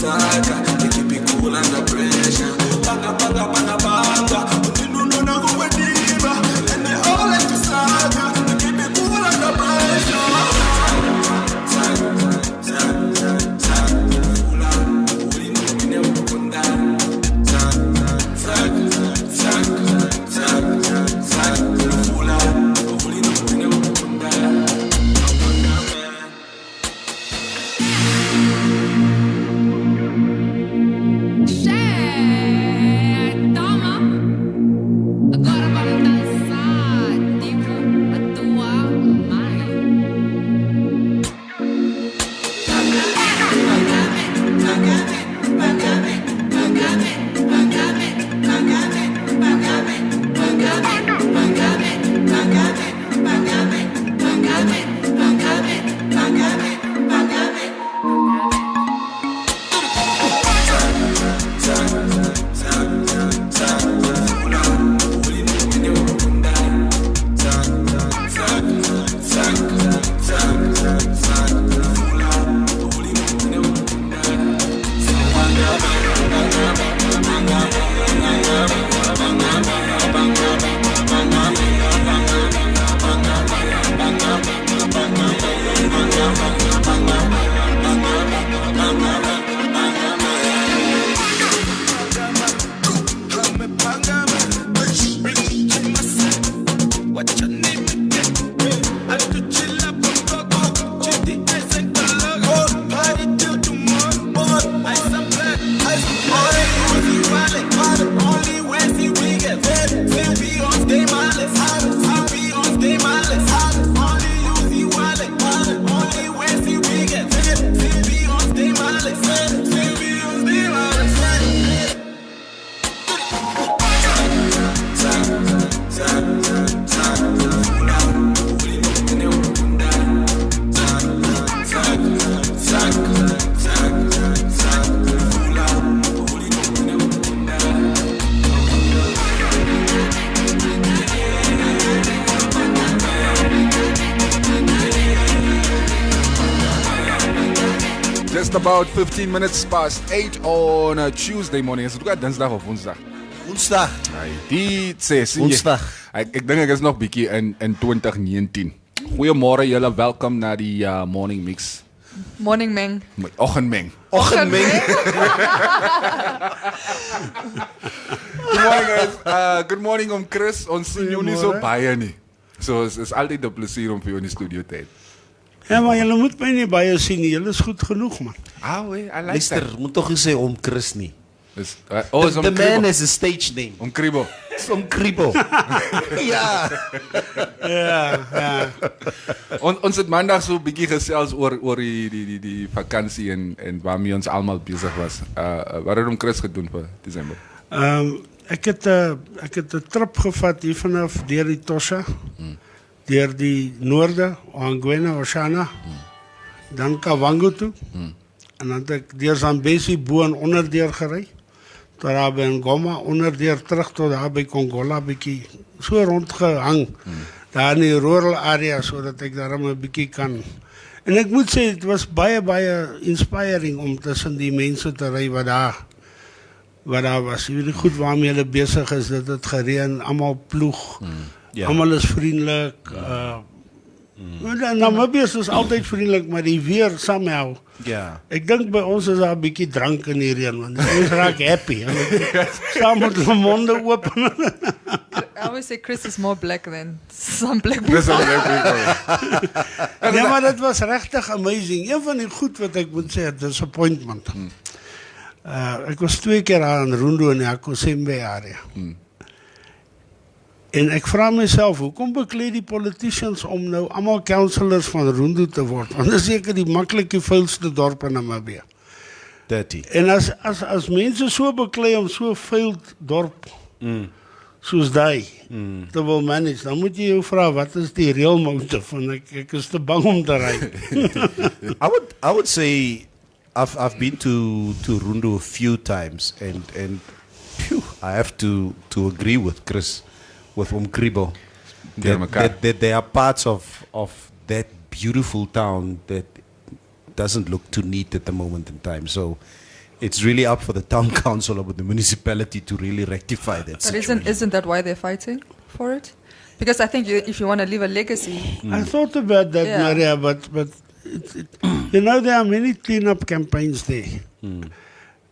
saga, they keep it cool under pressure. Banga, banga, banga, banga. They don't know now who we're diva. And they all like to saga, they keep it cool under pressure. About 15 minutes past 8 on a Tuesday morning. Is het ook dinsdag of woensdag? Woensdag. Die sê, sien jy? Woensdag. Ek dink ek is nog bietjie in 2019. Goeiemôre julle, welkom na die morning mix. Morning meng. Oggendmeng. Oggendmeng. Good morning guys. Good morning om Chris. Ons sien jou nie so baie nie. So is altyd 'n plesier om vir jou in die studio te hê. Ja, maar julle moet my nie baie sien nie. Julle is goed genoeg, man. I like Mister, that. moet toch eens zeggen om Chris niet. Is The man is a stage name. Om Kribo. Om Kribo. Ja. Ja. Ons het maandag so 'n bietjie gesels oor die vakansie en waarmee ons almal besig was. Wat het om Chris gedoen vir Desember? Ek het 'n trip gevat hier vanaf deur die Tossa. Deur die noorde, Anguena, Oshana, dan Kavango toe, en dan het ek deur Zambesi bo en onderdeur gery, tot daar by Ngoma, onderdeur terug tot daar by Kongola, bietjie so rondgehang, daar in die rural area, sodat ek daar 'n bietjie kan. En ek moet sê, het was baie inspiring om tussen die mense te ry wat daar was. Jy weet nie goed waarmee hulle besig is, dit het gereën, almal ploeg, allemaal is vriendelijk. Namibië is altijd vriendelijk, maar die weer somehow. Ja. Ik denk bij ons is daar een beetje drank in die reden, want ons raak happy. Samen met de monden open. I always say Chris is more black than some black people. Ja, maar dat was rechtig amazing. Een van die goed wat ik moet zeggen, disappointment. Ik was 2 keer aan Rundu in die Akosembe area. En ek vra myself, hoekom beklei die politicians om nou allemaal councillors van Rundu te word? Want dit is seker die makkelijk vuilste dorp in Namibië. Dirty. En as mense so beklei om so vuil dorp soos die te wil manage, dan moet jy jou vra, wat is die real motive? Want ek is te bang om te ry. I would say I've been to Rundu a few times and phew, I have to agree with Chris. With Umkribo, that there are parts of that beautiful town that doesn't look too neat at the moment in time. So it's really up for the town council or the municipality to really rectify that But situation. isn't that why they're fighting for it? Because I think if you want to leave a legacy, I thought about that, Yeah. Maria, but you know, there are many clean-up campaigns there.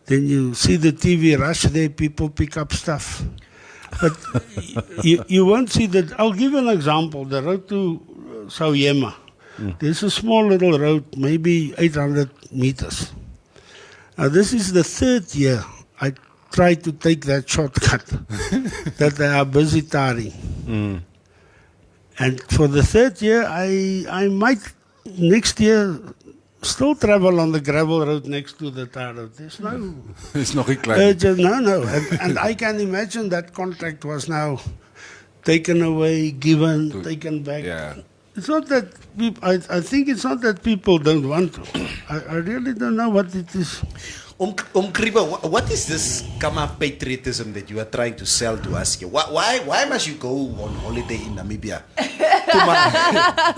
Then you see the TV rush there, people pick up stuff. But you won't see that. I'll give you an example. The road to Sauyema. There's a small little road, maybe 800 meters. Now, this is the third year I tried to take that shortcut that they are busy tarring. And for the third year, I might next year still travel on the gravel road next to the tar road. There's no Is nog nie klein. urgent, no. And I can imagine that contract was now taken away, given, taken back. Yeah. It's not that I think it's not that people don't want to. I really don't know what it is. Kriba, what is this Kama patriotism that you are trying to sell to us here? Why must you go on holiday in Namibia? To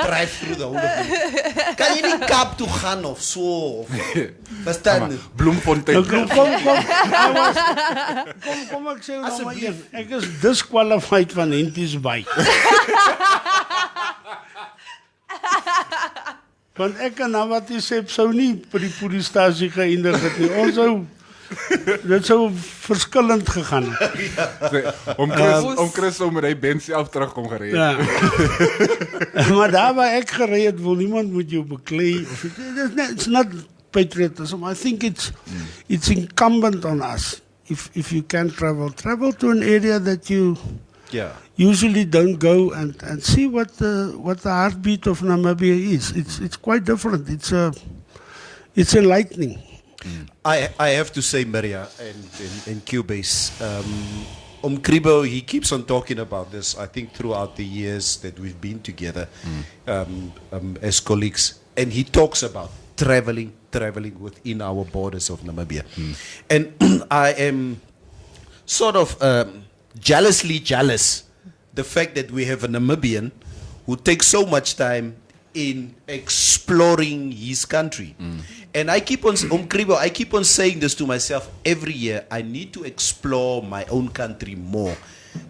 drive through the whole of it. Kan jy nie Kaap toe gaan of so? Verstaan? Bloemfontein. Kom ek sê nou maar een. Ek is disqualified van Henties Bay. Want ek en Nawati Sep sou nie by die polisiestasie geëindig het nie. Dit sou verskillend gegaan het. Om Chris om met hy Ben self terugkom gereed. Ja. Maar daar waar ek gery het, wil niemand met jou beklei. It's not patriotism. I think it's incumbent on us. If you can travel to an area that you usually don't go and see what the heartbeat of Namibia is. It's quite different. It's enlightening. I have to say, Maria and Cubase, Kribo, he keeps on talking about this, I think, throughout the years that we've been together as colleagues. And he talks about traveling within our borders of Namibia. And I am sort of jealously jealous the fact that we have a Namibian who takes so much time in exploring his country. And I keep on, Kribo, I keep on saying this to myself every year. I need to explore my own country more.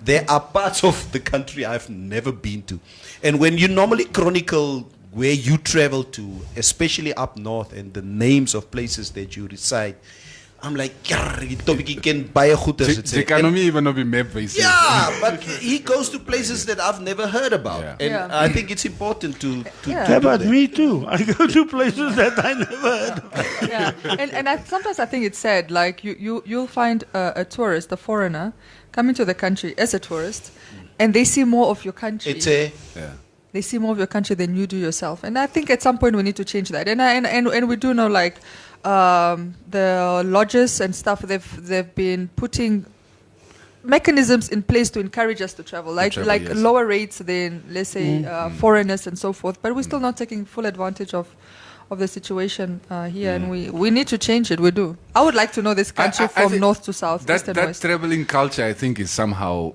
There are parts of the country I've never been to. And when you normally chronicle where you travel to, especially up north, and the names of places that you reside, I'm like, you can buy a good. Jy kan hom nie even op die map wys. Yeah, but he goes to places that I've never heard about. Yeah. And Yeah. I think it's important to Yeah, do but that. me too. I go to places that I never heard of. yeah. And sometimes I think it's sad. Like you'll find a tourist, a foreigner, coming to the country as a tourist, and they see more of your country. It's a They see more of your country than you do yourself. And I think at some point we need to change that. And we do know, like, the lodges and stuff, they've been putting mechanisms in place to encourage us to travel, like yes. lower rates than, let's say, foreigners and so forth. But we're still not taking full advantage of the situation here, and we need to change it. We do. I would like to know this country I from think north to south, east and That west. traveling culture, I think, is somehow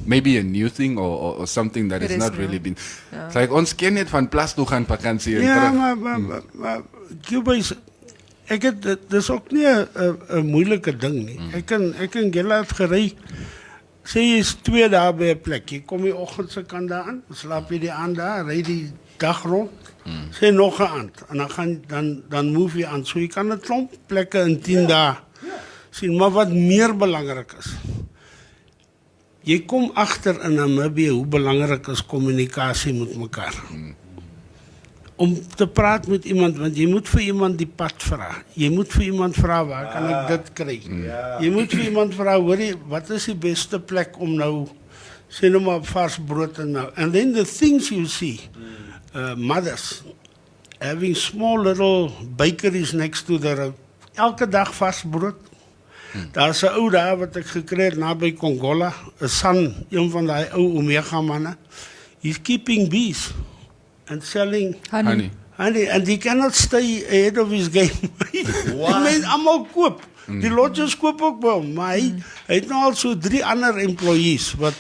maybe a new thing or something that It has is not new. really been. It's like ons ken net van plas toe gaan vakansie en Ja, terug. maar Cuba is dis ook nie 'n moeilike ding nie. Ek kan Gela het gery. Sê jy is 2 dae by 'n plek. Jy kom die oggend se kant daaraan, slaap jy die aand daar, ry die dag rond. Sê nog 'n aand en dan move jy aan. So jy kan 'n klomp plekke in 10 dae sien, maar wat meer belangrik is. Jy kom agter in Namibië hoe belangrik is kommunikasie met mekaar. Om te praat met iemand, want jy moet vir iemand die pad vra. Jy moet vir iemand vra, waar kan ek dit kry? Jy moet vir iemand vra, hoorie, wat is die beste plek om nou, sê nou maar vars brood en melk. And then the things you see, mothers having small little bakeries next to the road. Elke dag vars brood. Daar's 'n ou daar wat ek gekry het naby Kongola, 'n San, een van daai ou Omega manne. He's keeping bees and selling Honey. honey, and he cannot stay ahead of his game. Die mense almal koop. Die lodges koop ook by hom, maar hy het nou al so 3 ander employees wat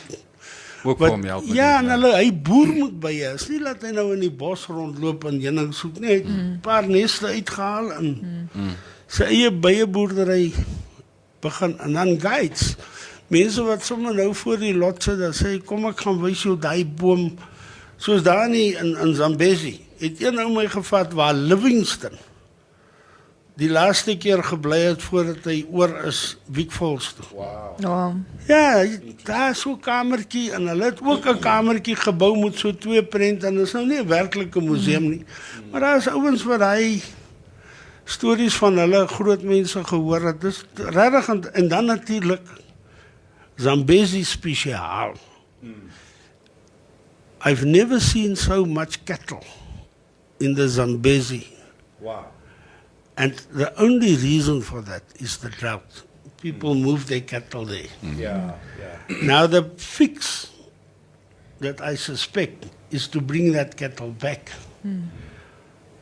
Ook vir hom help. met ja, dit, en hy boer moet by jou. Is nie dat hy nou in die bos rondloop en heuning soek nie. Hy het 'n paar neste uitgehaal en sy eie bijenboerdery begin, en dan guides. Mense wat sommer nou voor die lot sit, dan sê, kom ek gaan wys jou die boom, soos daar in Zambezi, het een ou my gevat waar Livingston die laaste keer gebly het voordat hy oor is Wiekvols toe. Wow. Ja, daar is so 'n kamertjie en hulle het ook 'n kamertjie gebou met so 2 prente en dit is nou nie 'n werklike museum nie. Maar daar is ouens wat hy stories van hulle groot mense gehoor het. Dis regtig en dan natuurlik Zambezi spesiaal. I've never seen so much cattle in the Zambezi. Wow. And the only reason for that is the drought. People move their cattle there. Yeah. Now the fix that I suspect is to bring that cattle back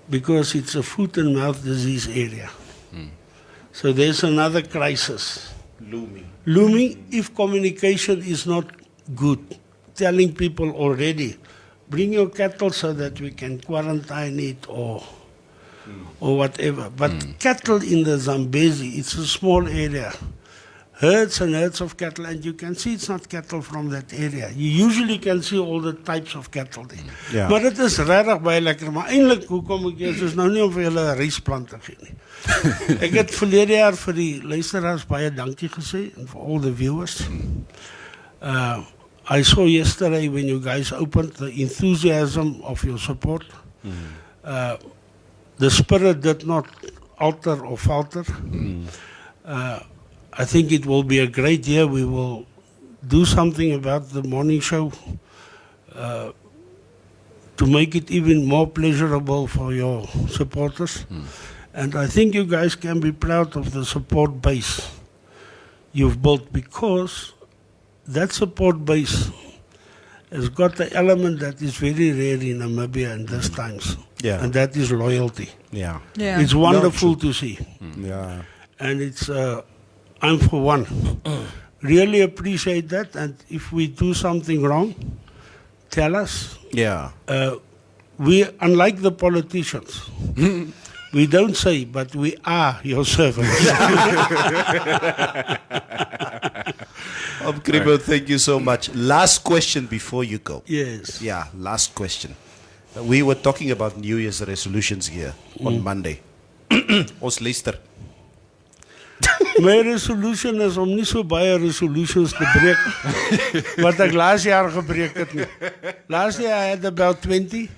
because it's a foot and mouth disease area. So there's another crisis looming if communication is not good. Telling people already, bring your cattle so that we can quarantine it or whatever. But cattle in the Zambezi, it's a small area. Herds and herds of cattle, and you can see it's not cattle from that area. You usually can see all the types of cattle there. Ja. Maar dit is regtig baie lekker. Maar eintlik, hoekom ek hier is nou nie om vir julle 'n rysplant te gee nie. Ek het verlede jaar vir die luisteraars baie dankie gesê, and for all the viewers. I saw yesterday when you guys opened the enthusiasm of your support. The spirit did not alter or falter. I think it will be a great year. We will do something about the morning show to make it even more pleasurable for your supporters. And I think you guys can be proud of the support base you've built, because that support base has got the element that is very rare in Namibia in these times. Yeah. And that is loyalty. Yeah. Yeah. It's wonderful to see. Yeah. And it's, I'm for one, really appreciate that. And if we do something wrong, tell us. Yeah. We, unlike the politicians, we don't say, but we are your servants. Kribo, thank you so much. Last question before you go. Yes. Yeah, last question. We were talking about New Year's resolutions here on Monday. Ons luister. My resolution is om nie so baie resolutions te breek wat ek laas jaar gebreek het nie. Last year I had about 20.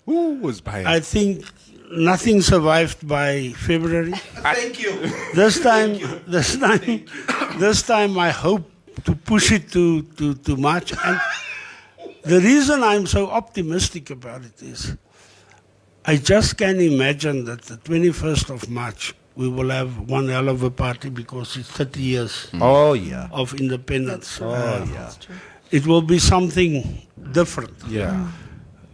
Ooh, was baie. I think nothing survived by February. Thank you. This time I hope to push it to March. And the reason I'm so optimistic about it is I just can imagine that the 21st of March we will have one hell of a party because it's 30 years Oh, yeah. of independence. Yeah. It will be something different. Yeah.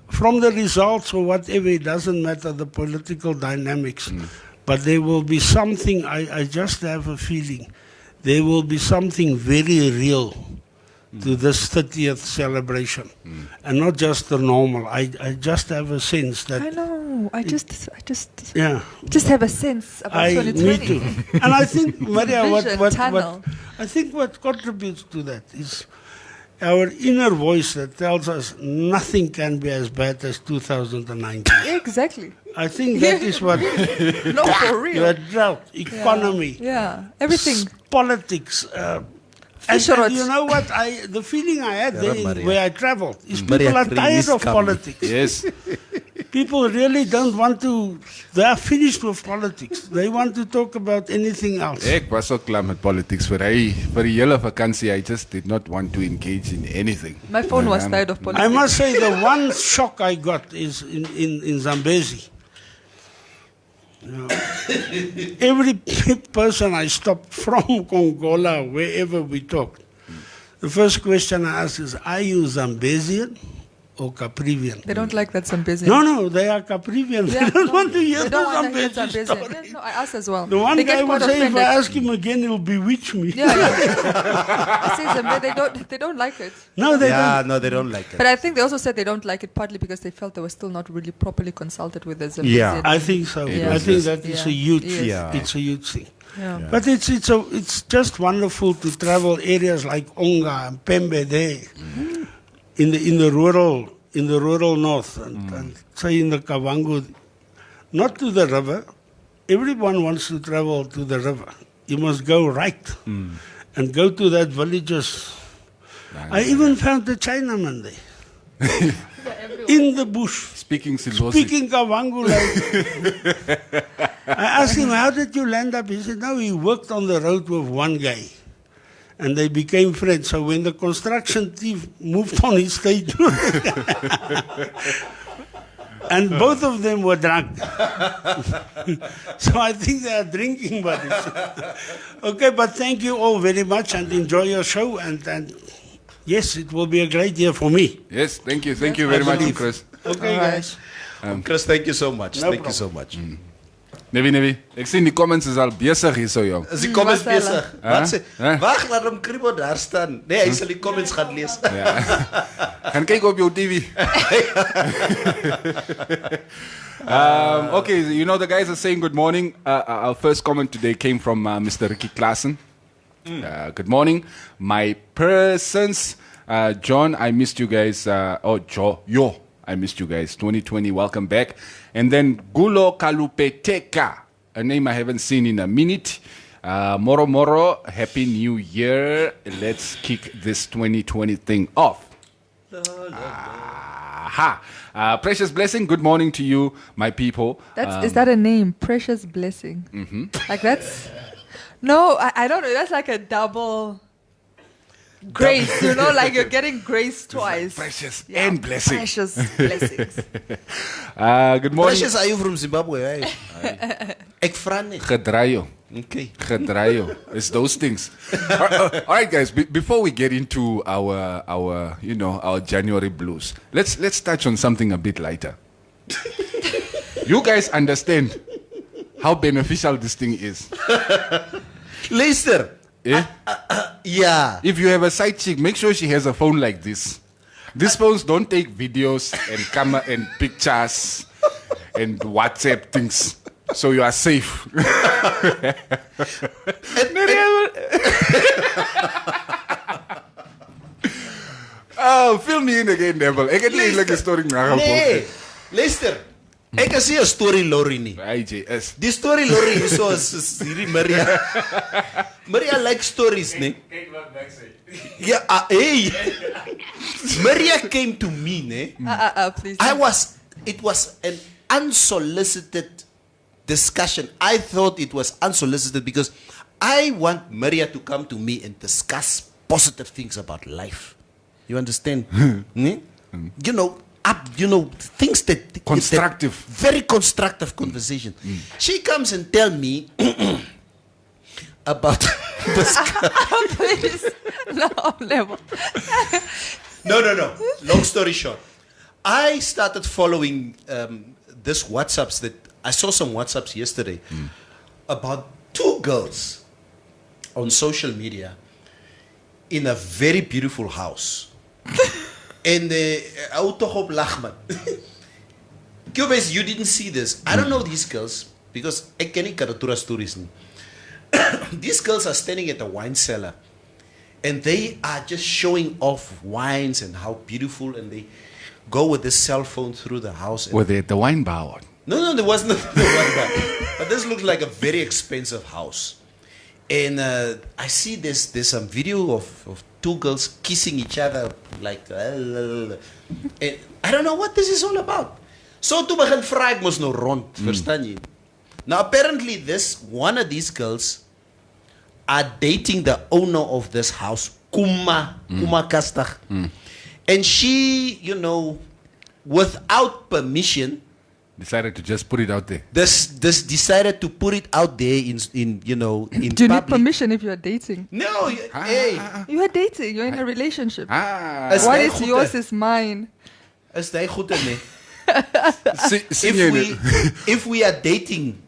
From the results or whatever, it doesn't matter the political dynamics, but there will be something, I just have a feeling, there will be something very real to this 30th celebration, and not just the normal. I just have a sense that... I know. I just have a sense about Me 2020. too. And I think, Maria, Tunnel. what contributes to that is our inner voice that tells us nothing can be as bad as 2019. Exactly. I think that is what No, for real. the drought, economy, Yeah. Everything. politics. And you know what? The feeling I had there where I traveled is people are tired of politics. Yes. People really don't want to, they are finished with politics. They want to talk about anything else. Ek was ook klaar met politics vir die hele vakansie. I just did not want to engage in anything. My phone was tired of politics. I must say the one shock I got is in Zambezi. You know, every person I stopped from Congola, wherever we talked, the first question I asked is, are you Zambezian or Caprivian. They don't like that Zambezi. No, they are Caprivian. Yeah, They don't want to hear they the don't want to hear Zambezi Zambezi. story. No, I asked as well. The one They guy get would quite say, if I offended. ask him again, he'll bewitch me. Yeah. I see Zambezi, they don't like it. No, they Yeah, don't. no, they don't like it. But I think they also said they don't like it partly because they felt they were still not really properly consulted with the Zambezi. Yeah. I think so. Yeah. I think that is Yeah. a huge, Yes. Yeah. it's a huge thing. Yeah. But it's just wonderful to travel areas like Onga and Pembe there, in the rural north, and say in the Kavango, not to the river. Everyone wants to travel to the river. You must go right and go to that villages. I even found a Chinaman there in the bush. Speaking Silosi. Speaking Kavango like. I asked him, how did you land up? He said, no, he worked on the road with one guy. And they became friends. So when the construction thief moved on, he stayed. And both of them were drunk. So I think they are drinking buddies. Okay, but thank you all very much and enjoy your show. And yes, it will be a great year for me. Yes, thank you very much, believe. Chris. Okay, All right. guys. Chris, thank you so much. No Thank you so much. Nevi. Ek sien die comments is al besig hier so jong. Is die comments Wat sê besig? Huh? Wat sê? Huh? Wag, laat hom Kribo daar staan. Nee, hy sal die comments gaan lees. Gaan kyk op jou TV. Okay, you know the guys are saying good morning. Our first comment today came from Mr. Ricky Klassen. Good morning, my persons. John, I missed you guys. I missed you guys. 2020, welcome back. And then Gulo Kalupeteka, a name I haven't seen in a minute. Moro, Happy New Year. Let's kick this 2020 thing off. Precious Blessing, good morning to you, my people. Is that a name? Precious Blessing. Like that's... No, I don't know. That's like a double... grace, you know, like you're getting grace twice. Precious and blessing. Precious blessings. Good morning. Precious, are you from Zimbabwe? Ek vra net. Gedraaio. Okay. Gedraaio. It's those things. All right, guys. Before we get into our January blues, let's touch on something a bit lighter. You guys understand how beneficial this thing is. Luister. Eh? Yeah. If you have a side chick, make sure she has a phone like this. These phones don't take videos and camera and pictures and WhatsApp things. So you are safe. Oh, fill me in again, Neville. Ek het eintlik 'n storie nagevol. Nee. Luister. Ek is nie 'n story lorry nie. IJS. Die story lorry is so is hierdie Maria. Maria like stories, nee. Kyk wat ek sê. Ja, hey. Maria came to me, nee. Please. It was an unsolicited discussion. I thought it was unsolicited because I want Maria to come to me and discuss positive things about life. You understand? Nee? You know, things that Constructive. very constructive conversation. She comes and tell me about this. Please. No, never. No. Long story short, I started following this WhatsApps that I saw some WhatsApps yesterday about two girls on social media in a very beautiful house. And Autohop Lachman. Cubes, you didn't see this. I don't know these girls because I can't caricature stories. These girls are standing at a wine cellar and they are just showing off wines and how beautiful, and they go with this cell phone through the house. Were they at the wine bar? No, there wasn't the wine bar. But this looked like a very expensive house. And I see there's some video of two girls kissing each other like and I don't know what this is all about. So toe begin vra ek mos nou rond, verstaan jy? Now apparently one of these girls are dating the owner of this house, Kuma Kastag. And she, without permission, Decided to just put it out there. this decided to put it out there in Do you public. need permission if you're dating? No, hey. You are dating. You're in a relationship. Ah. As What my is goede. yours is mine. Is they goed in nie? If If we are dating,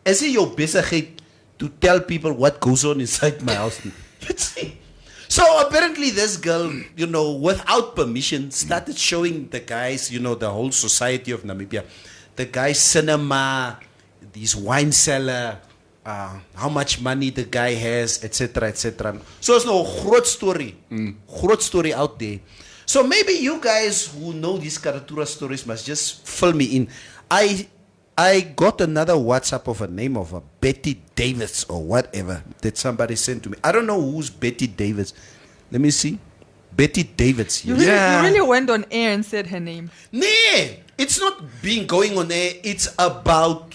is it your besigheid to tell people what goes on inside my house? You see? So apparently this girl, without permission, started showing the guys, the whole society of Namibia, the guy's cinema, this wine cellar, how much money the guy has, etc., etc. So it's no groot story out there. So maybe you guys who know these Karatura stories must just fill me in. I got another WhatsApp of a name of a Betty Davis or whatever that somebody sent to me. I don't know who's Betty Davis. Let me see. Betty Davis. You Yes. really went on air and said her name. Nee, it's not going on air. It's about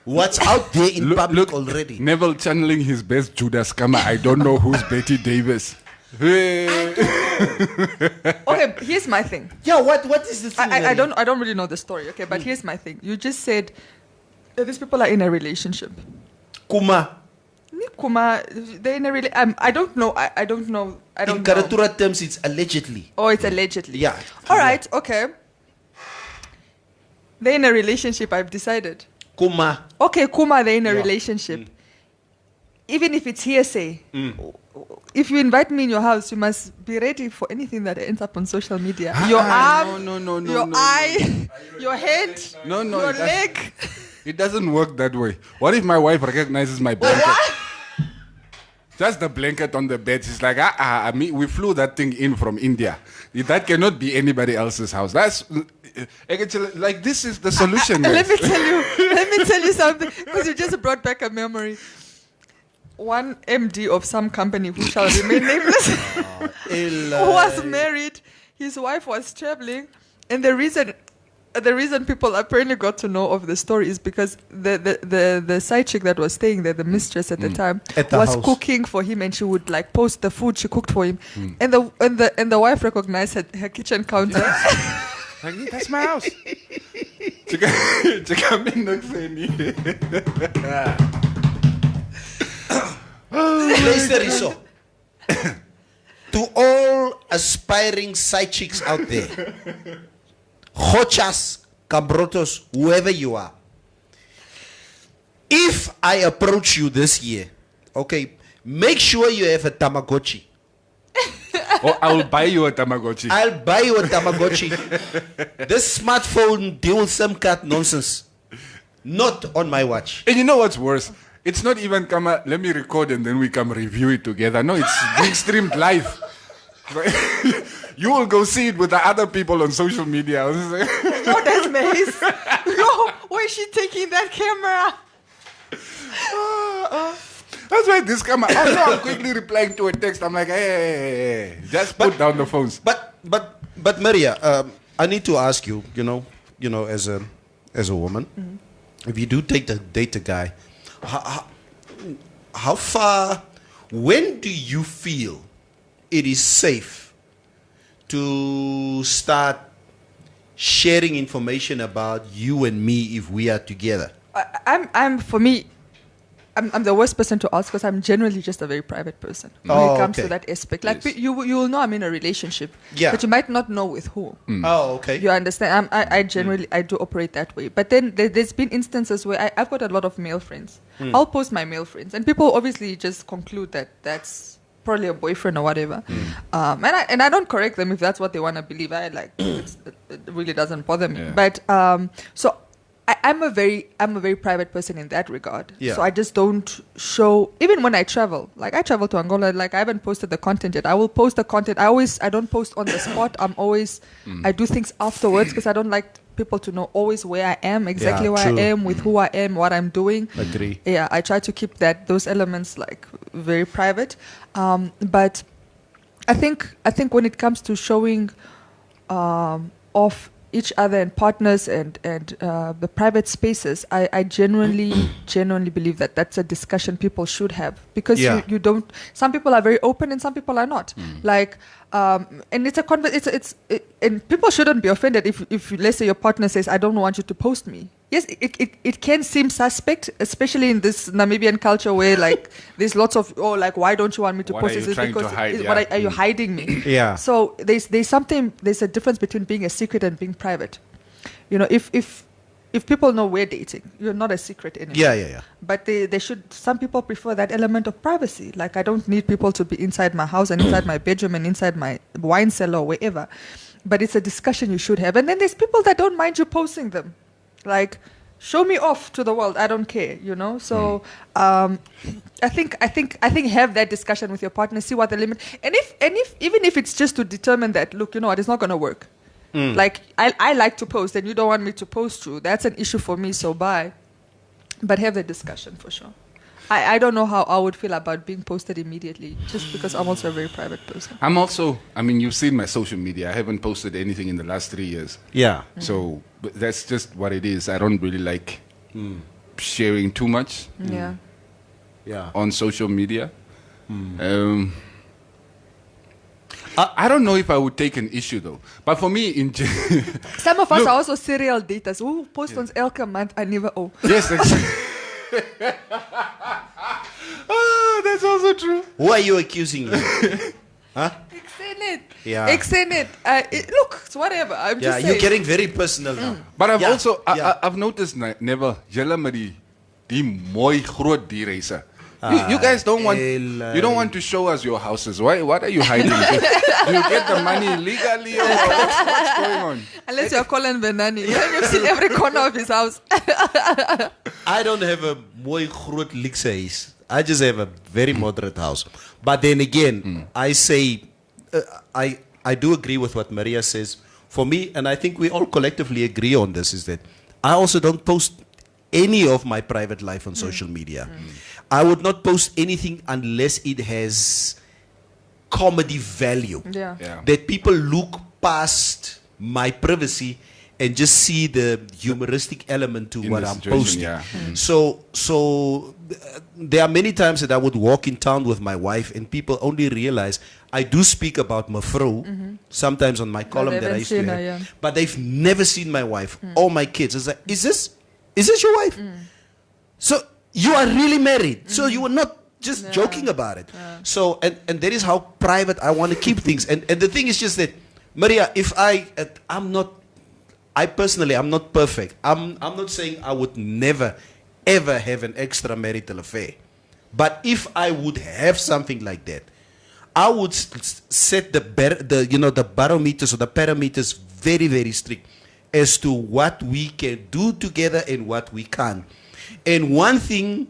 what's out there in public already. Neville channeling his best Judas Kama. I don't know who's Betty Davis. Okay, here's my thing. Yeah, what is the thing? I don't really know the story. Okay, but here's my thing. You just said that these people are in a relationship. Kuma. Kuma, they're in a relationship. I don't know. I don't know. I don't In know. Karatura terms, it's allegedly. Oh, it's allegedly. Yeah. All right. Okay. They're in a relationship. I've decided. Kuma. Okay, Kuma, they're in a Yeah. relationship. Even if it's hearsay, if you invite me in your house, you must be ready for anything that ends up on social media. Your arm, no, your eye, your head, No, your it leg. It doesn't work that way. What if my wife recognizes my blanket? Just the blanket on the bed. She's like, I mean, we flew that thing in from India. That cannot be anybody else's house. That's actually, like, this is the solution. Let guys. me tell you something, because you just brought back a memory. One MD of some company who shall remain nameless, who was married, his wife was traveling, and the reason people apparently got to know of the story is because the side chick that was staying there, the mistress at the time, At the was house. cooking for him, and she would like post the food she cooked for him, and the wife recognized her kitchen counter. Like, that's my house. Luister hierso. To all aspiring side chicks out there, Hochas, Cabrotos, whoever you are, if I approach you this year, okay, make sure you have a Tamagotchi. Or I will buy you a Tamagotchi. I'll buy you a Tamagotchi. This smartphone dual SIM card nonsense, not on my watch. And you know what's worse? It's not even come. Let me record and then we come review it together. No, it's being streamed live. You will go see it with the other people on social media. Oh, that's nice. Yo, where is she taking that camera? That's why this camera. Oh no, I'm quickly replying to a text. I'm like, hey, just put down the phones. But Maria, I need to ask you, as a woman, if you do date a guy, how far, when do you feel it is safe to start sharing information about you and me if we are together? I'm the worst person to ask because I'm generally just a very private person when Oh, it comes okay. to that aspect. Like Yes. you will know I'm in a relationship, Yeah. but you might not know with who. Oh, okay. You understand? I generally I do operate that way. But then there's been instances where I've got a lot of male friends. I'll post my male friends, and people obviously just conclude that that's probably a boyfriend or whatever. And I don't correct them if that's what they want to believe. It really doesn't bother me. Yeah. But so I'm a very private person in that regard. Yeah. So I just don't show, even when I travel. Like I travel to Angola, like I haven't posted the content yet. I will post the content. I don't post on the spot. I do things afterwards because I don't like people to know always where I am, exactly Yeah, where true. I am, with who I am, what I'm doing. Agree. Yeah, I try to keep those elements like very private. But I think when it comes to showing off each other and partners and the private spaces, I genuinely believe that that's a discussion people should have because Yeah. you don't. Some people are very open and some people are not. Like And it's and people shouldn't be offended if let's say your partner says, I don't want you to post me. Yes, it can seem suspect, especially in this Namibian culture where like there's lots of like, why don't you want me to What post are you this? trying to Because hide? are you hiding me? Yeah. So there's a difference between being a secret and being private. You know, if people know we're dating, you're not a secret anymore. Yeah. But they should. Some people prefer that element of privacy. Like, I don't need people to be inside my house and inside my bedroom and inside my wine cellar or wherever. But it's a discussion you should have. And then there's people that don't mind you posting them. Like, show me off to the world. I don't care. You know. So I think have that discussion with your partner. See what the limit. And if even if it's just to determine that, look, you know what, it's not going to work. Like, I like to post and you don't want me to post you. That's an issue for me, so bye. But have the discussion for sure. I don't know how I would feel about being posted immediately, just because I'm also a very private person. You've seen my social media. I haven't posted anything in the last 3 years. Yeah. So but that's just what it is. I don't really like sharing too much Yeah. on social media. I don't know if I would take an issue though. But for me, Some of us are also serial daters. Who post ons elke maand? I never owe. yes, that's also true. Who are you accusing? Huh? Yeah. Look, it's whatever. I'm Yeah, just you're saying. getting very personal now. But I've Yeah, also yeah. I've noticed never julle met die mooi groot dierreise. You guys don't want you don't want to show us your houses. Why? What are you hiding? Do you get the money legally or what's going on? Unless you're Colin Benani. You've seen every corner of his house. I don't have a mooi groot luxe huis. I just have a very moderate house. But then again, I say, I do agree with what Maria says. For me, and I think we all collectively agree on this, is that I also don't post any of my private life on social media. I would not post anything unless it has comedy value. Yeah. That people look past my privacy and just see the humoristic element to In what the I'm situation, posting. yeah. So there are many times that I would walk in town with my wife and people only realize I do speak about Mafro sometimes on my column they that I haven't used to seen have, her, yeah. but they've never seen my wife or my kids. It's like, is this your wife? So you are really married. So you were not just joking about it. So and that is how private I want to keep things. And the thing is just that, Maria, if I'm not perfect. I'm not saying I would never ever have an extramarital affair. But if I would have something like that, I would set the barometers or the parameters very, very strict as to what we can do together and what we can't. And one thing,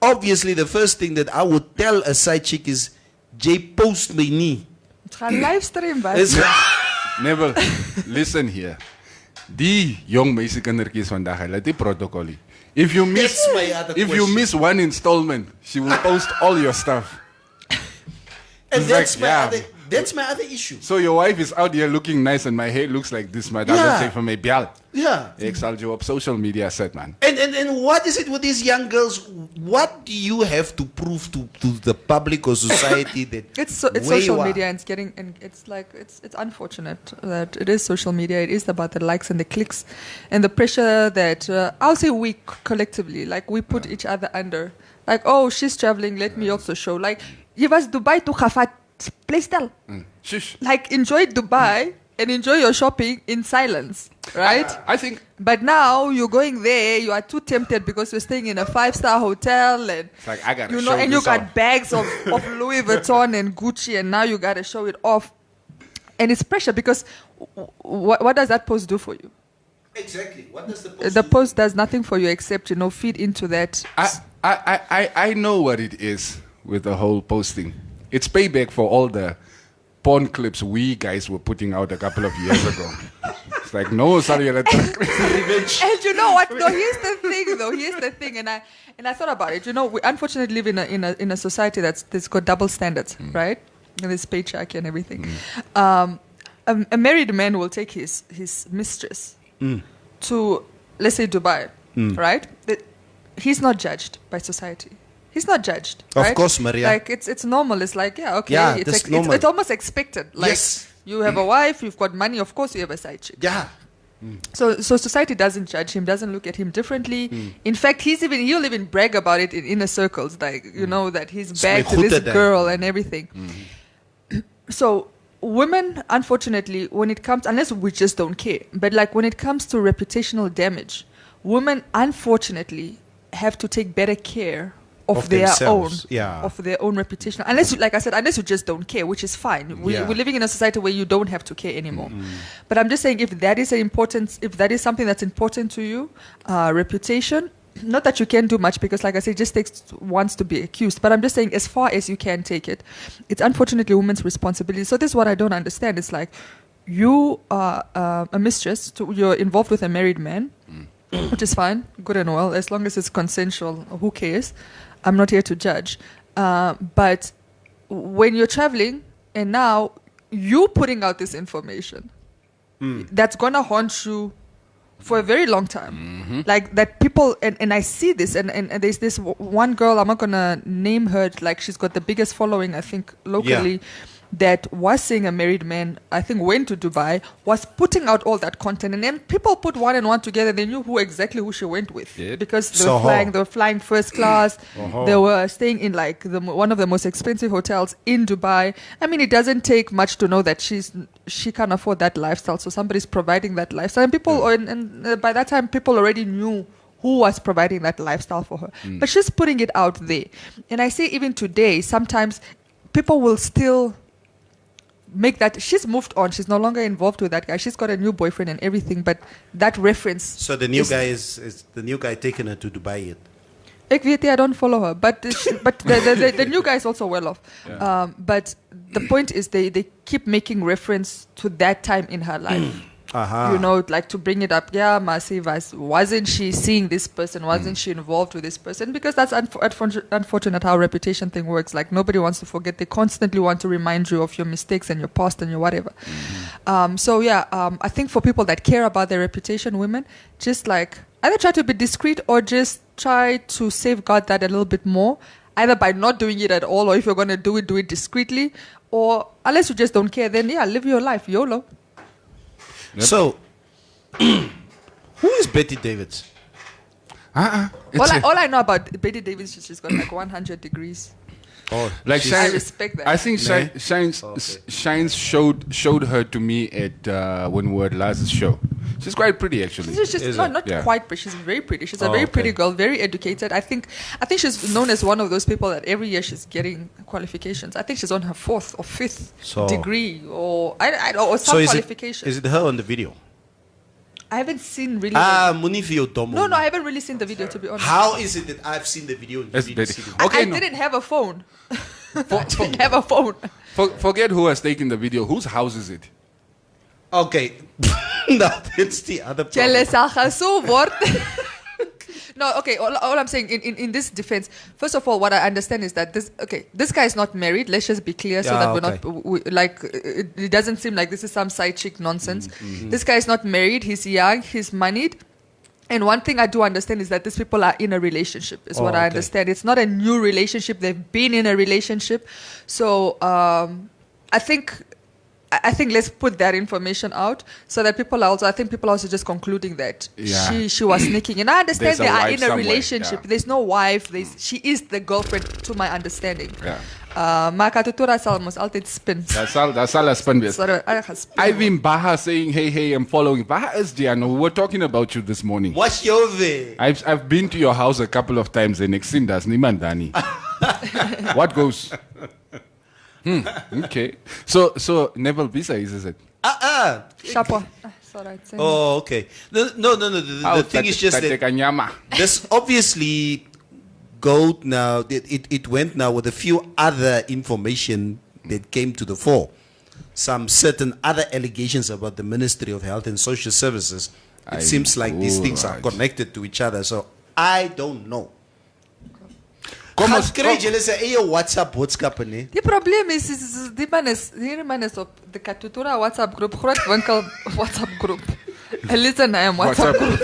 obviously the first thing that I would tell a side chick is, J post my knee. It's gaan livestream, but Never. Listen here. Die jong meisiekindertjies vandag, hulle het die protocolie. If you That's my other if you question. miss one installment, she will post all your stuff. And It's that's like, that's my other issue. So your wife is out here looking nice and my hair looks like this, maar dat Ja. wil sê vir my bel. Yeah. Ek sal jou op social media set, man. And what is it with these young girls? What do you have to prove to the public or society that it's where social you are? media, and it's unfortunate that it is social media. It is about the likes and the clicks and the pressure that I'll say we collectively, like, we put each other under. Like, oh, she's traveling, let me also show. Like, give us Dubai to Khafat, play still. Shush. Like, enjoy Dubai and enjoy your shopping in silence, right? I think But now you're going there, you are too tempted because you're staying in a 5-star hotel, and it's like I gotta you show know, and you this got off. bags of Louis Vuitton and Gucci, and now you gotta show it off, and it's pressure because what does that post do for you? Exactly. What does the post The do? post does nothing for you except, feed into that. I know what it is with the whole posting. It's payback for all the porn clips we guys were putting out a couple of years ago. It's like, no, sorry, Revenge. And you know what? No, here's the thing, though. Here's the thing, and I thought about it. We unfortunately live in a society that's got double standards, right? And there's patriarchy and everything. A married man will take his mistress to, let's say, Dubai, right? He's not judged by society. he's not judged. Of right? course, Maria. Like it's normal. It's like, yeah, okay. Yeah, it's, that's normal. it's almost expected. Like Yes. you have a wife, you've got money, of course you have a side chick. Yeah. So society doesn't judge him, doesn't look at him differently. In fact, he'll even brag about it in inner circles, like that he's back to this girl and everything. So women, unfortunately, when it comes, unless we just don't care, but like when it comes to reputational damage, women unfortunately have to take better care of their themselves. own, Yeah. of their own reputation. Unless, like I said, unless you just don't care, which is fine. We're living in a society where you don't have to care anymore. But I'm just saying, if that is something that's important to you, reputation. Not that you can do much because, like I said, it just takes once to be accused. But I'm just saying, as far as you can take it, it's unfortunately women's responsibility. So this is what I don't understand. It's like you are a mistress, you're involved with a married man, which is fine, good and well, as long as it's consensual. Who cares? I'm not here to judge. But when you're traveling and now you putting out this information, that's going to haunt you for a very long time. Like that people, and I see this, and there's this one girl, I'm not going to name her, like she's got the biggest following, I think, locally, that was seeing a married man, I think went to Dubai, was putting out all that content, and then people put one and one together, they knew exactly who she went with. Because they were flying first class, they were staying in like one of the most expensive hotels in Dubai. I mean, it doesn't take much to know that she can't afford that lifestyle, so somebody's providing that lifestyle. And people, and by that time, people already knew who was providing that lifestyle for her. But she's putting it out there. And I say even today, sometimes people will still make that she's moved on, she's no longer involved with that guy, she's got a new boyfriend and everything, but that reference. So the new guy is the new guy taking her to Dubai yet? I don't follow her, but the new guy is also well off. But the point is they keep making reference to that time in her life. Like to bring it up. Yeah, Masiva, wasn't she seeing this person? Wasn't she involved with this person? Because that's unfortunate how reputation thing works. Like nobody wants to forget. They constantly want to remind you of your mistakes and your past and your whatever. I think for people that care about their reputation, women, just like either try to be discreet or just try to safeguard that a little bit more. Either by not doing it at all, or if you're going to do it discreetly, or unless you just don't care, then live your life, YOLO. Yep. So, who is Betty Davids? All I know about Betty Davids is she's got like 100 degrees. Oh, like I respect that. I think Shines showed her to me at when we were at Laz's show. She's quite pretty, actually. She's just not quite pretty. She's very pretty. She's a very pretty girl, very educated. I think she's known as one of those people that every year she's getting qualifications. I think she's on her 4th or 5th degree or some qualification. Is it her on the video? I haven't seen really. Munifio Domo. No, I haven't really seen the video, to be honest. How is it that I've seen the video and you didn't see the video? I didn't have a phone. I didn't have a phone. Forget who has taken the video. Whose house is it? Okay. No, that's the other problem. No, okay, all I'm saying in this defense, first of all, what I understand is that this guy is not married. Let's just be clear so that we're not, it doesn't seem like this is some side chick nonsense. This guy is not married. He's young. He's moneyed. And one thing I do understand is that these people are in a relationship, is what I understand. It's not a new relationship. They've been in a relationship. So I think let's put that information out so that people are also just concluding that she was sneaking. And I understand they are in a relationship. Yeah. There's no wife. She is the girlfriend, to my understanding. Maar Katutura sal mos altyd spin. Dat sal spin wees. Ivan Baha saying, hey, I'm following. Baha is Diano. We were talking about you this morning. What's your way? I've been to your house a couple of times and next thing does niemand Dani. What goes? Okay. So Neville Bisa is it? Shapwa. Sorry. Oh, okay. No. The thing is just that this obviously go now. It went now with a few other information that came to the fore. Some certain other allegations about the Ministry of Health and Social Services. It seems like these things are connected to each other. So I don't know. WhatsApp boodskappe nie. Die probleem is die man is op de Katutura WhatsApp groep, groot winkel WhatsApp groep. Elisa na WhatsApp groep.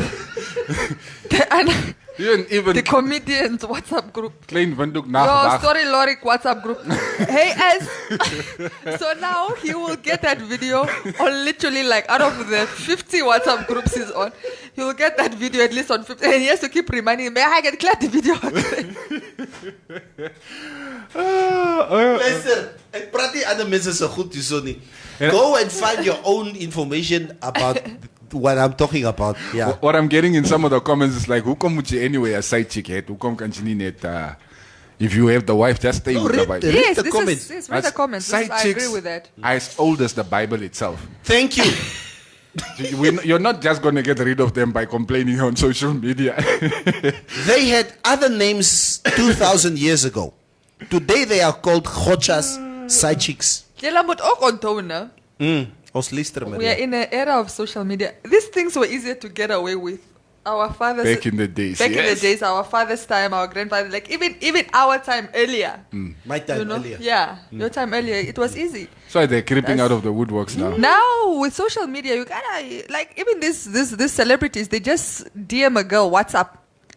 Even The comedians WhatsApp group. Klein Windhoek Your nagedag. story Lorik WhatsApp group. Hey S. So now he will get that video on literally like out of the 50 WhatsApp groups he's on, he will get that video at least on 50, and he has to keep reminding him, may I get clear the video? Luister, ek praat nie ander mense so goed hierso nie. Go and find your own information about what I'm talking about. Yeah. What I'm getting in some of the comments is like, hoekom moet je anyway a side chick het? Hoekom kan je niet net, if you have the wife, just stay with the Bible. Yes, the this comments. is yes, read the comments. This is- I agree with that. are as old as the Bible itself. Thank you. You're not just going to get rid of them by complaining on social media. They had other names 2,000 years ago. Today they are called Gochas, side chicks. Julle moet ook onthou, né? Ons luister, We are Maria. in an era of social media. These things were easier to get away with. Our fathers Back in the days, back in the yes. days, our father's time, our grandfather, like even our time earlier. My time You know, earlier. yeah, your time earlier, it was easy. So they're creeping out of the woodworks now. Now with social media, you gotta like even these celebrities, they just DM a girl WhatsApp,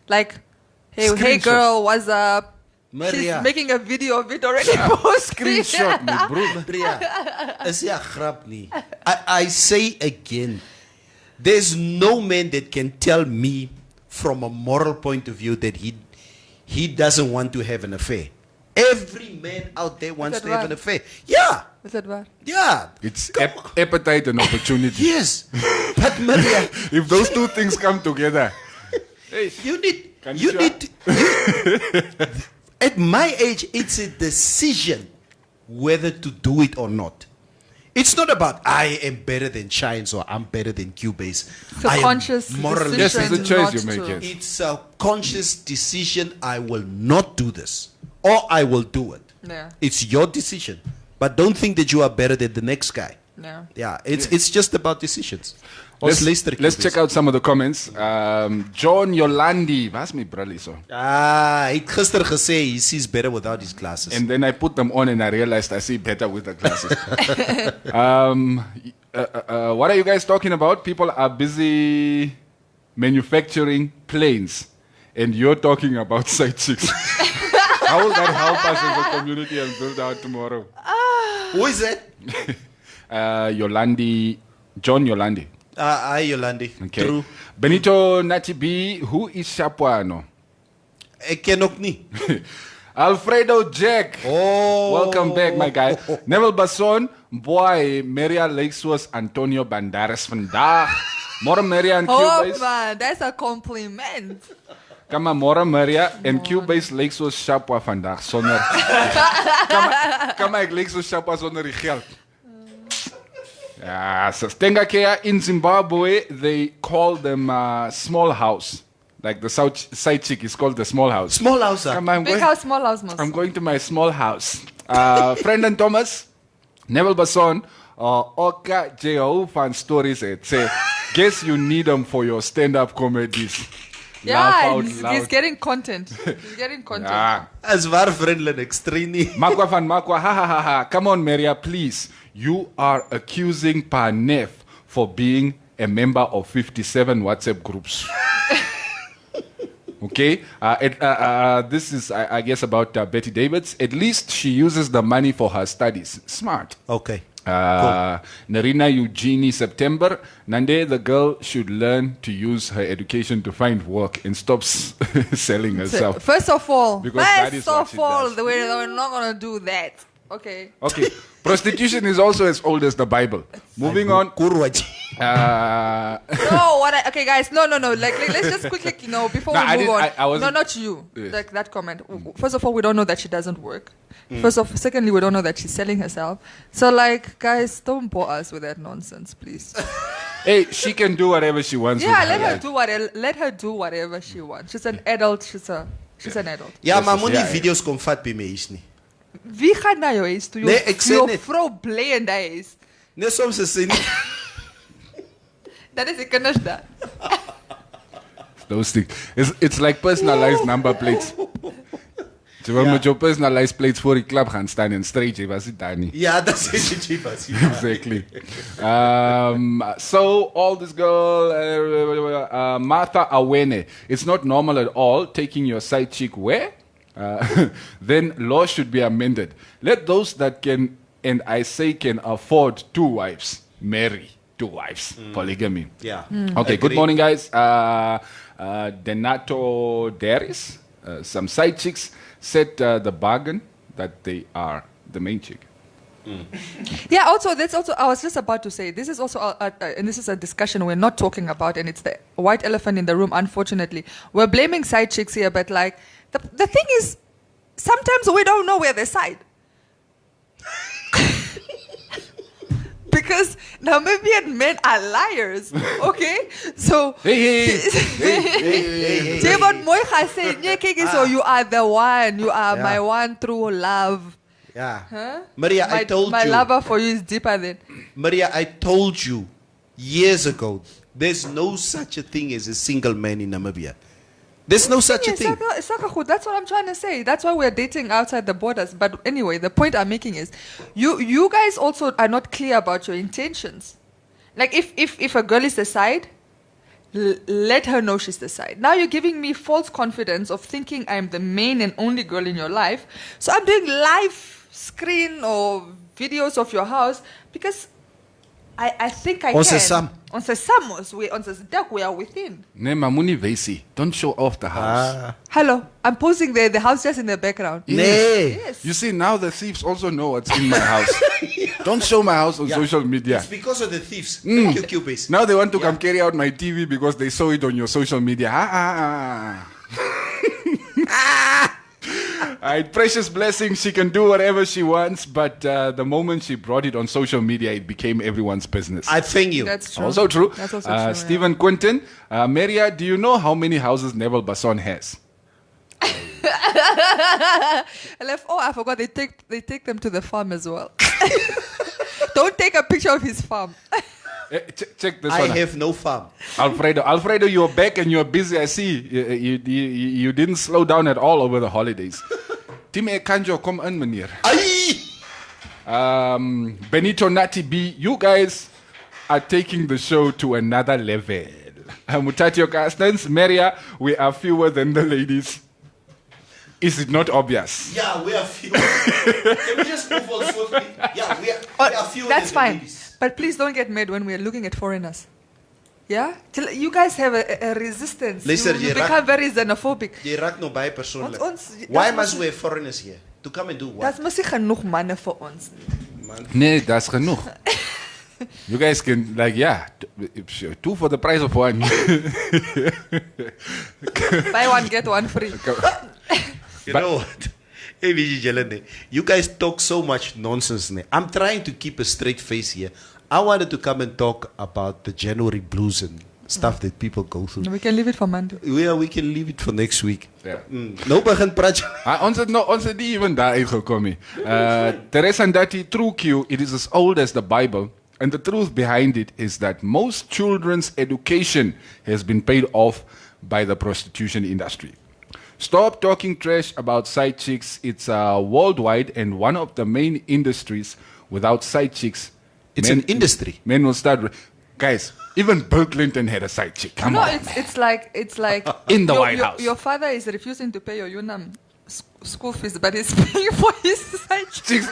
like, hey Screenshot. girl, what's up? Maria. She's making a video of it already posted. Screenshot me, bro. Maria, is nie 'n grap nie. I say again, there's no man that can tell me from a moral point of view that he doesn't want to have an affair. Every man out there wants that to have right? an affair. Yeah, Is that what? yeah. It's appetite and opportunity. Yes, but Maria, If those two things come together, hey, you need, Can you you- need. At my age, it's a decision whether to do it or not. It's not about I am better than Shines or I'm better than Cubase. It's a I am conscious morally- Yes, it's a decision choice not you make, to. yes. It's a conscious decision. I will not do this, or I will do it. Yeah. It's your decision, but don't think that you are better than the next guy. Yeah. Yeah, it's just about decisions. let's check out some of the comments. John Yolandi, was my brother so. Ah, hy het gister gesê he sees better without his glasses. And then I put them on and I realized I see better with the glasses. What are you guys talking about? People are busy manufacturing planes, and you're talking about side chicks. How will that help us as a community and build out tomorrow? Who is that? Yolandi, John Yolandi. Hi, Yolandi. Okay. True. Benito Natibi, who is Shapuano? Ek ken ook nie. Alfredo Jack. Oh. Welcome back, my guy. Neville Basson, boy, Maria Lakeswas Antonio Bandaras vandaag. Mora Maria and Oh Cubase. man, that's a compliment. Kama Mora Maria en Cubase Lakeswas Shapwa vandaag sonder. Kama ek Lakeswas Shapwa sonder die geld. Ja, so Stenga Kea in Zimbabwe, they call them small house. Like the side chick is called the small house. Small house. Come on, Big house, small house, mos. I'm going to my small house. Brendan Thomas, Neville Basson, Oka J.O. fan stories het. Say, guess you need them for your stand-up comedies. Laugh Yeah, out he's loud. getting content. He's getting content. Ah. As waar vriendelijk extreem nie. Makwa van Makwa, ha ha ha ha. Come on, Maria, please. You are accusing Panef for being a member of 57 WhatsApp groups. Okay, this is, I guess, about Betty Davids. At least she uses the money for her studies. Smart. Okay. Narina Eugenie September. Nande, the girl should learn to use her education to find work and stop selling herself. First of all, Because that is what she does. we're not gonna do that. Okay. Okay, prostitution is also as old as the Bible. Moving on. Kurwaji. No, okay, guys, no. Like, let's just quickly, before No, we I move didn't- on. I wasn't- No, not you. Yes. Like that comment. First of all, we don't know that she doesn't work. Secondly, we don't know that she's selling herself. So, like, guys, don't bore us with that nonsense, please. Hey, she can do whatever she wants. Yeah, with let her life. do let her do whatever she wants. She's an adult. She's an adult. Ja, maar is- moet ja, die video's kom vat by my huis nie. Wie gaat naar jou huis toe? Nee, ek sê Jou net- vrou bly in die huis. Nee, soms is sy nie. Dat is die kinders daar. Those things. It's like personalized number plates. Jy wil met jou personalized plates voor die klub gaan staan en straight, jy was nie daar nie. Ja, dat is het cheapers. Exactly. So all this girl, Martha Awene, it's not normal at all taking your side chick where? Then law should be amended. Let those that can, and I say can afford 2 wives, marry 2 wives. Polygamy. Yeah. Okay, good Agree. morning, guys. Denato Darius, some side chicks set the bargain that they are the main chick. Yeah, also, that's also, I was just about to say, this is also, and this is a discussion we're not talking about, and it's the white elephant in the room, unfortunately. We're blaming side chicks here, but like, the thing is, sometimes we don't know where they side. Because Namibian men are liars, okay? So, Hey. Jebon Moicha said, so you are the one, you are my one true love. Yeah. Huh? Maria, I told my you. lover for you is deeper than. Maria, I told you years ago, there's no such a thing as a single man in Namibia. There's no such a thing. That's what I'm trying to say. That's why we're dating outside the borders. But anyway, the point I'm making is, you guys also are not clear about your intentions. Like if a girl is the side, let her know she's the side. Now you're giving me false confidence of thinking I'm the main and only girl in your life. So I'm doing live screen or videos of your house because I think I Ons can. is saam. Ons is saam, ons is dak, we are within. Nee, maar moenie wesi. Don't show off the house. Hello, I'm posing the house just in the background. Nee. Yes. You see, now the thieves also know what's in my house. Don't show my house on social media. It's because of the thieves. Thank you, Cubase. Now they want to come carry out my TV because they saw it on your social media. Alright, precious blessing. She can do whatever she wants, but the moment she brought it on social media, it became everyone's business. I thank you. That's true. Also true. That's also true. Stephen Quinton, Maria, do you know how many houses Neville Basson has? I forgot they take them to the farm as well. Don't take a picture of his farm. Check this I one. have no farm. Alfredo, you're back and you're busy. I see. You didn't slow down at all over the holidays. Tim Ekanjo, come in, meneer. Benito Nati B, you guys are taking the show to another level. Mutatio Castans, Maria, we are fewer than the ladies. Is it not obvious? Yeah, we are few. Can we just move on swiftly? Yeah, we are few. That's fine. But please don't get mad when we're looking at foreigners. Yeah? You guys have a resistance. Listen, you become very xenophobic. Jy raak nou baie persoonlik. Ons- Why dat must was- we have foreigners here? To come and do what? Daar's mos nie genoeg manne vir ons. Nee, that's genoeg. You guys can, like, yeah, 2 for the price of 1. Buy one, get one free. You know what? Hey, Vijay Jelene, you guys talk so much nonsense. Ne? I'm trying to keep a straight face here. I wanted to come and talk about the January blues and stuff that people go through. We can leave it for Monday. Yeah, we can leave it for next week. Ja. Nou begin praat. Ons het nie even daar uitgekom nie. Teresa Ndati, true Q, it is as old as the Bible. And the truth behind it is that most children's education has been paid off by the prostitution industry. Stop talking trash about side chicks. It's worldwide and one of the main industries. Without side chicks, It's an industry. Men will start. Guys, even Bill Clinton had a side chick. Come No, on. it's like In the White House. Your father is refusing to pay your UNAM school fees, but he's paying for his side chick. Chicks.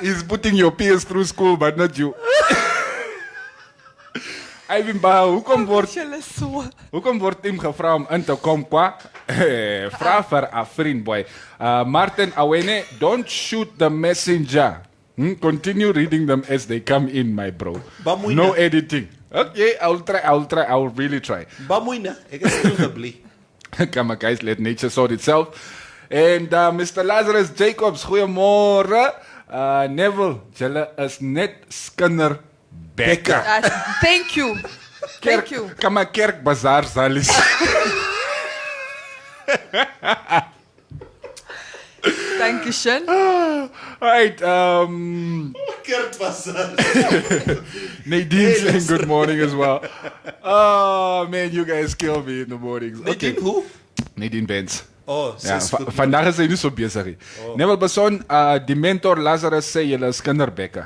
He's putting your peers through school, but not you. Ivan Ba, hoekom word hom gevra om in te kom kwa? Vra vir 'n vriend, boy. Martin Awene, don't shoot the messenger. Continue reading them as they come in, my bro. Bamuina. No editing. Okay, I'll try. I'll really try. Bamuina, ek is stil gebly. Come on, guys, let nature sort itself. And Mr. Lazarus Jacobs, goeiemôre. Neville, julle is net skinner bekker. Thank you. Thank you. Kom maar kerk bazaar salis. Thank you, Shen. Alright, Kurt was Nadine saying good morning as well. Oh man, you guys kill me in the mornings. Nadine who? Nadine Benz. Oh, Ja, sis, goed. vandaag is hy nie so besig nie. Neville Bason, die mentor Lazarus sê julle is kinderbekke.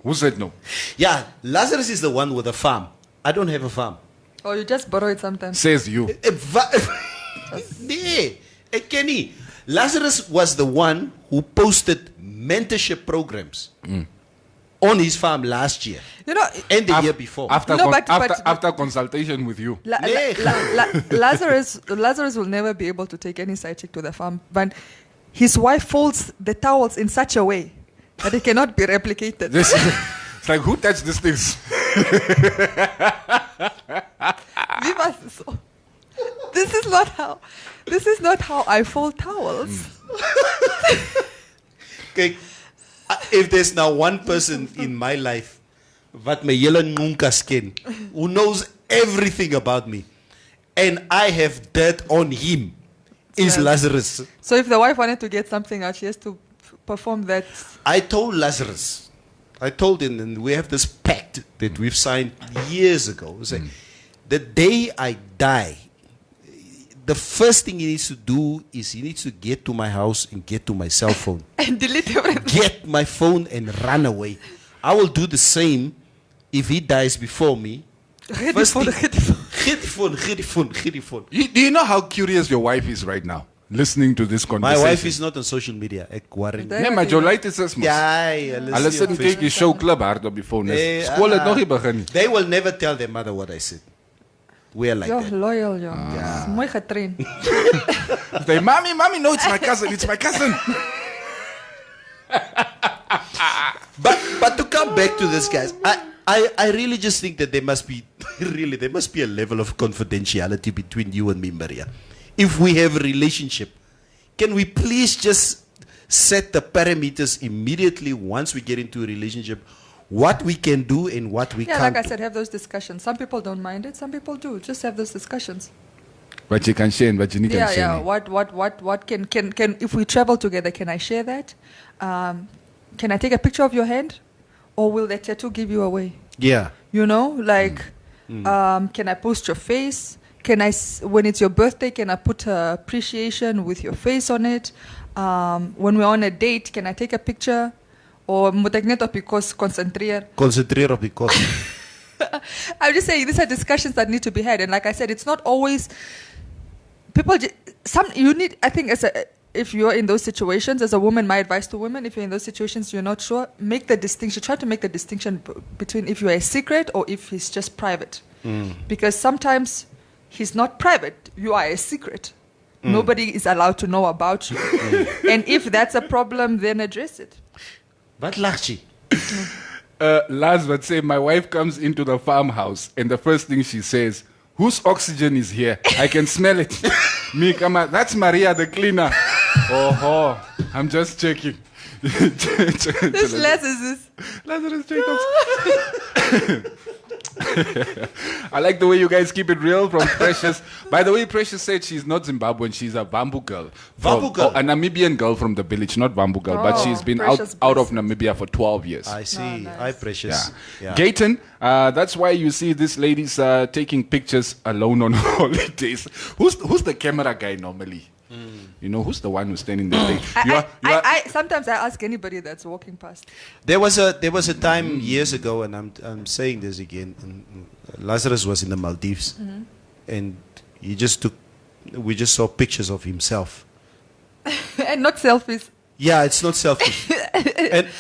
Hoe's dit nou? Yeah, Lazarus is the one with a farm. I don't have a farm. Or you just borrow it sometimes. Says you. Nee, ek ken nie. Lazarus was the one who posted mentorship programs on his farm last year You know, and the year before. After, No, but- after consultation with you. Nee. Lazarus will never be able to take any side chick to the farm, but his wife folds the towels in such a way that it cannot be replicated. It's like, who touched these things? This is not how I fold towels. Kyk, if there's now one person in my life wat my hele nunkas ken, who knows everything about me, and I have dirt on him, is Yeah. Lazarus. So if the wife wanted to get something out, she has to perform that. I told Lazarus, I told him, and we have this pact that we've signed years ago. It's like, the day I die, the first thing he needs to do is he needs to get to my house and get to my cell phone. And delete everything. Get my phone and run away. I will do the same if he dies before me. Get the First phone, thing- get the phone. Get the phone, get the phone, get the phone. Do you know how curious your wife is right now? Listening to this My conversation. wife is not on social media. Ek worry. They- Nee, maar Jolite is this mos. Ja, Hulle sit en kyk die show klub hard op die phone. Skool het nog nie begin nie. They will never tell their mother what I said. We are like You're that. loyal, yo. Mooi getrain. They, mommy, no, it's my cousin, it's my cousin. But to come back to this, guys, I really just think that there must be a level of confidentiality between you and me, Maria. If we have a relationship, can we please just set the parameters immediately once we get into a relationship, what we can do and what we Yeah, can't like I do? said, have those discussions. Some people don't mind it. Some people do. Just have those discussions. Wat jy kan share en wat jy nie kan Yeah, share yeah. nie. What can if we travel together, can I share that? Can I take a picture of your hand, or will that tattoo give you away? Yeah. You know, like, can I post your face? Can when it's your birthday, can I put appreciation with your face on it? When we're on a date, can I take a picture? Or moet ek net op die kos concentreer? Concentrate on the cost. I'm just saying these are discussions that need to be had, and like I said, it's not always people. You need. I think if you're in those situations, as a woman, my advice to women: if you're in those situations, you're not sure, make the distinction. Try to make the distinction between if you're a secret or if he's just private, because sometimes he's not private. You are a secret. Nobody is allowed to know about you, and if that's a problem, then address it. Wat lag jy? Laz would say, my wife comes into the farmhouse and the first thing she says, whose oxygen is here? I can smell it. Me, come on, that's Maria the cleaner. Oh, I'm just checking. This less is this. Lazarus Jacobs. I like the way you guys keep it real from Precious. By the way, Precious said she's not Zimbabwean, she's a Bamboo girl. Bamboo girl? A Namibian girl from the village, not Bamboo girl, but Oh, she's been out Precious of bliss. Namibia for 12 years. I see. nice. Hi, precious. Yeah. Gayton, that's why you see these ladies taking pictures alone on holidays. Who's the camera guy normally? You know, who's the one who's standing there? I sometimes I ask anybody that's walking past. There was a time years ago, and I'm saying this again. And Lazarus was in the Maldives, and we just saw pictures of himself. And not selfies. Yeah, it's not selfish.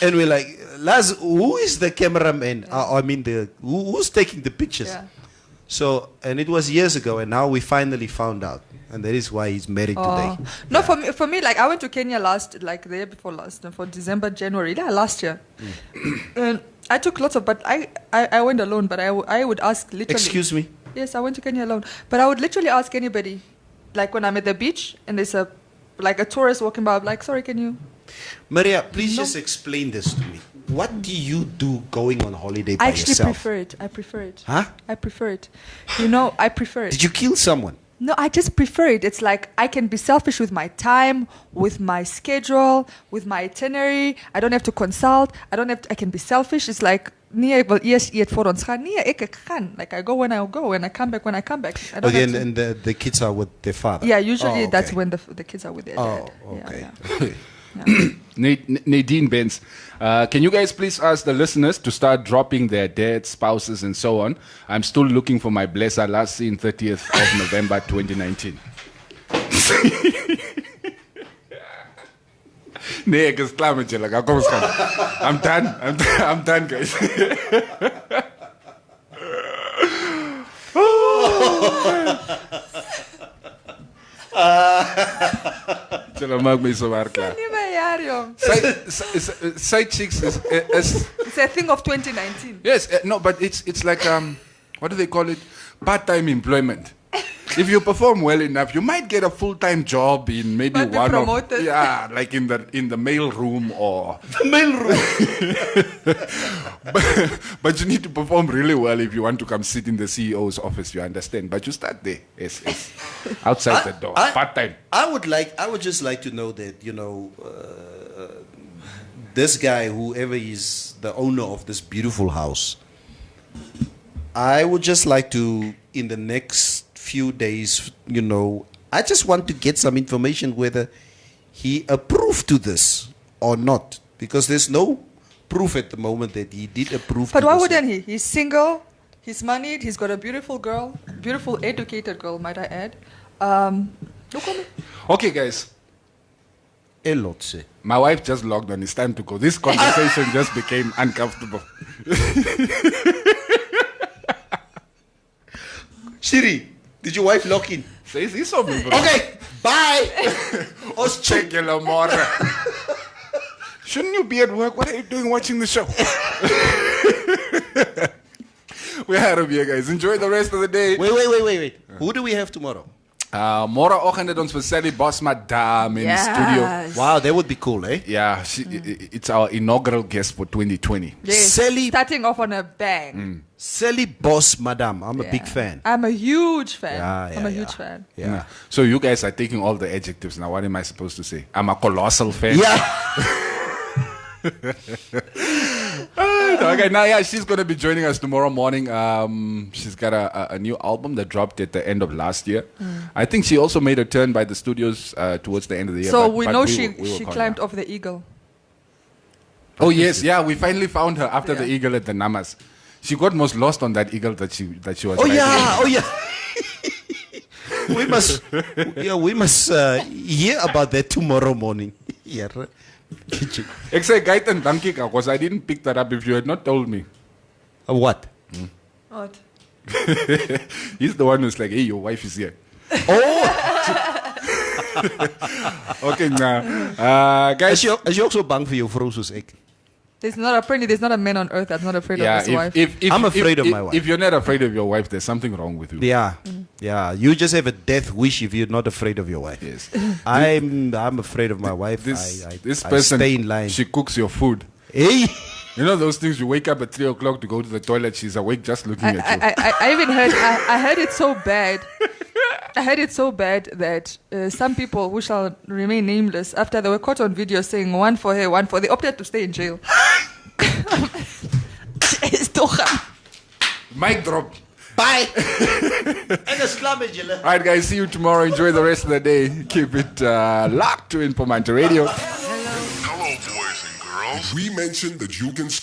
and we're like, Laz, who is the cameraman? I mean, who's taking the pictures? Yeah. So, and it was years ago, and now we finally found out, and that is why he's married today. No, for me, like I went to Kenya the year before last, for December, January, last year. And I took lots of, but I went alone, but I would ask literally. Excuse me? Yes, I went to Kenya alone, but I would literally ask anybody, like when I'm at the beach and there's a tourist walking by, I'm like, sorry, can you? Maria, please No. just explain this to me. What do you do going on holiday by I actually yourself? prefer it. I prefer it. Huh? I prefer it. You know, I prefer it. Did you kill someone? No, I just prefer it. It's like I can be selfish with my time, with my schedule, with my itinerary. I don't have to consult. I can be selfish. It's like nee, ek wil eers eet voor ons gaan. Nee, ek gaan. Like I go when I go and I come back when I come back. I don't Okay, have to- and the kids are with their father. yeah, usually Oh, that's okay. when the kids are with their dad. Oh, okay. Yeah, yeah. Nadine Benz, can you guys please ask the listeners to start dropping their dads, spouses, and so on? I'm still looking for my blesser, last seen 30th of November 2019. Nee, ek is klaar met julle. Kom ons gaan. I'm done. I'm done, guys. Julle maak my so waar klaar. Nee, maar ja, jong. Side chicks is It's a thing of 2019. yes, no, but it's like what do they call it? Part-time employment. If you perform well enough, you might get a full-time job in maybe Might be one of promoted. like in the mail room or The mail room. but you need to perform really well if you want to come sit in the CEO's office, you understand? But you start there, yes, outside the door, part-time. I would just like to know that, this guy, whoever is the owner of this beautiful house, I would just like to, in the next few days, I just want to get some information whether he approved to this or not, because there's no proof at the moment that he did approve But to why this. wouldn't he? He's single, he's moneyed, he's got a beautiful girl, beautiful educated girl, might I add. Look at me. Okay, guys. A lot, say. My wife just logged on. It's time to go. This conversation just became uncomfortable. Siri, did your wife lock in? Say this on me, bro. Okay, bye. Let's check your Lamora. Shouldn't you be at work? What are you doing watching the show? We're out of here, guys. Enjoy the rest of the day. Wait. Who do we have tomorrow? Morgenoggend het ons vir Sally Bosma Dam in the studio. Wow, that would be cool, eh? Yeah, it's our inaugural guest for 2020. Yes, Sally- starting off on a bang. Sally Boss Madame. I'm a Yeah. big fan. I'm a huge fan. Yeah, I'm a yeah. huge fan. Yeah. So you guys are taking all the adjectives now. What am I supposed to say? I'm a colossal fan. Yeah. Okay, now yeah, she's going to be joining us tomorrow morning. She's got a new album that dropped at the end of last year. I think she also made a turn by the studios towards the end of the year. So but- we but know will- she we will call climbed her. off the eagle. Oh yes, we finally found her after the Yeah. eagle at the Namas. She got most lost on that eagle that she was. Oh riding. yeah. we must hear about that tomorrow morning. Yeah. Ek sê Gaiten, dankie ka, because I didn't pick that up if you had not told me. What? What? He's the one who's like, hey, your wife is here. Okay, now, guys. Is jy ook so bang vir jou vrou soos ek? There's not a man on earth that's not afraid Yeah, of his wife. if I'm afraid of my wife. If you're not afraid of your wife, there's something wrong with you. Yeah. Yeah. You just have a death wish if you're not afraid of your wife. Yes. I'm afraid of my wife. This I person, stay in line. she cooks your food. Hey. You know those things, you wake up at 3 o'clock to go to the toilet, she's awake just looking at you. I even heard I heard it so bad. I heard it so bad that some people who shall remain nameless, after they were caught on video saying one for her, one for, they opted to stay in jail. It's toch. Mic drop. Bye. En 'n slam met julle. All right, guys, see you tomorrow. Enjoy the rest of the day. Keep it locked to Informante Radio. Hello, boys and girls. We mentioned that you can